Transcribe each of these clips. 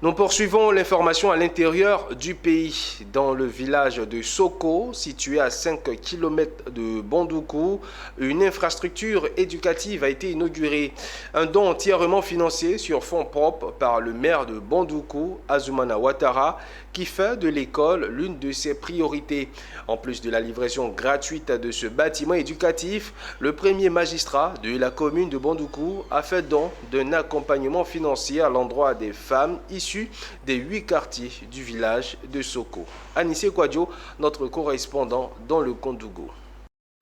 Nous poursuivons l'information à l'intérieur du pays. Dans le village de Soko, situé à 5 km de Bondoukou, une infrastructure éducative a été inaugurée. Un don entièrement financé sur fonds propres par le maire de Bondoukou, Azumana Ouattara, qui fait de l'école l'une de ses priorités. En plus de la livraison gratuite de ce bâtiment éducatif, le premier magistrat de la commune de Bondoukou a fait don d'un accompagnement financier à l'endroit des femmes issues des 8 quartiers du village de Soko. Anissé Kwadjo, notre correspondant dans le Kondougo.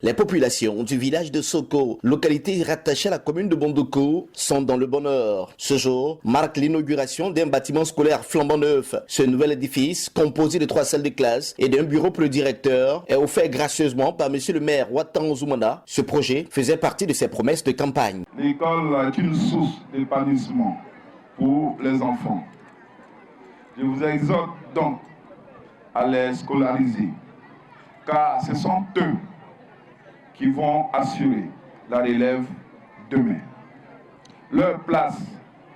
Les populations du village de Soko, localité rattachée à la commune de Bondoukou, sont dans le bonheur. Ce jour marque l'inauguration d'un bâtiment scolaire flambant neuf. Ce nouvel édifice, composé de 3 salles de classe et d'un bureau pour le directeur, est offert gracieusement par monsieur le maire Ouattara Zoumana. Ce projet faisait partie de ses promesses de campagne. L'école est une source d'épanouissement pour les enfants. Je vous exhorte donc à les scolariser, car ce sont eux qui vont assurer la relève demain. Leur place,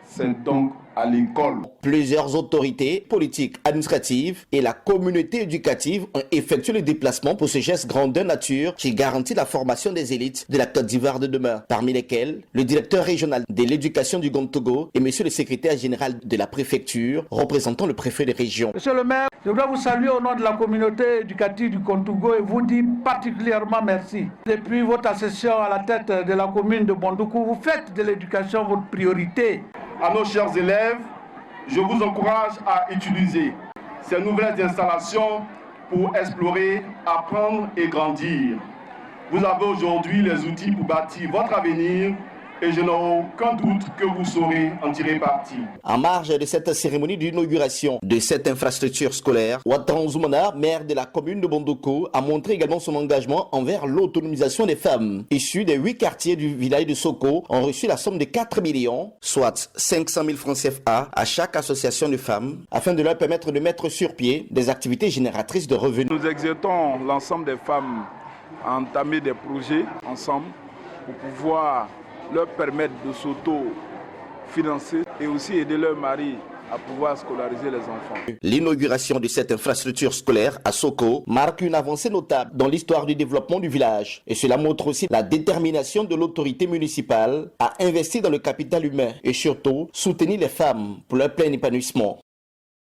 c'est donc à l'école. Plusieurs autorités politiques, administratives et la communauté éducative ont effectué le déplacement pour ce geste grandeur nature qui garantit la formation des élites de la Côte d'Ivoire de demain, parmi lesquels le directeur régional de l'éducation du Gontogo et monsieur le secrétaire général de la préfecture, représentant le préfet de région. Monsieur le maire, je voudrais vous saluer au nom de la communauté éducative du Gontogo et vous dire particulièrement merci. Depuis votre accession à la tête de la commune de Bondoukou, vous faites de l'éducation votre priorité. À nos chers élèves, je vous encourage à utiliser ces nouvelles installations pour explorer, apprendre et grandir. Vous avez aujourd'hui les outils pour bâtir votre avenir et je n'ai aucun doute que vous saurez en tirer parti. En marge de cette cérémonie d'inauguration de cette infrastructure scolaire, Ouattara Zoumana, maire de la commune de Bondoukou, a montré également son engagement envers l'autonomisation des femmes. Issues des 8 quartiers du village de Soko ont reçu la somme de 4 millions, soit 500 000 francs CFA à chaque association de femmes, afin de leur permettre de mettre sur pied des activités génératrices de revenus. Nous exhortons l'ensemble des femmes à entamer des projets ensemble pour pouvoir leur permettre de s'auto-financer et aussi aider leur mari à pouvoir scolariser les enfants. L'inauguration de cette infrastructure scolaire à Soko marque une avancée notable dans l'histoire du développement du village. Et cela montre aussi la détermination de l'autorité municipale à investir dans le capital humain et surtout soutenir les femmes pour leur plein épanouissement.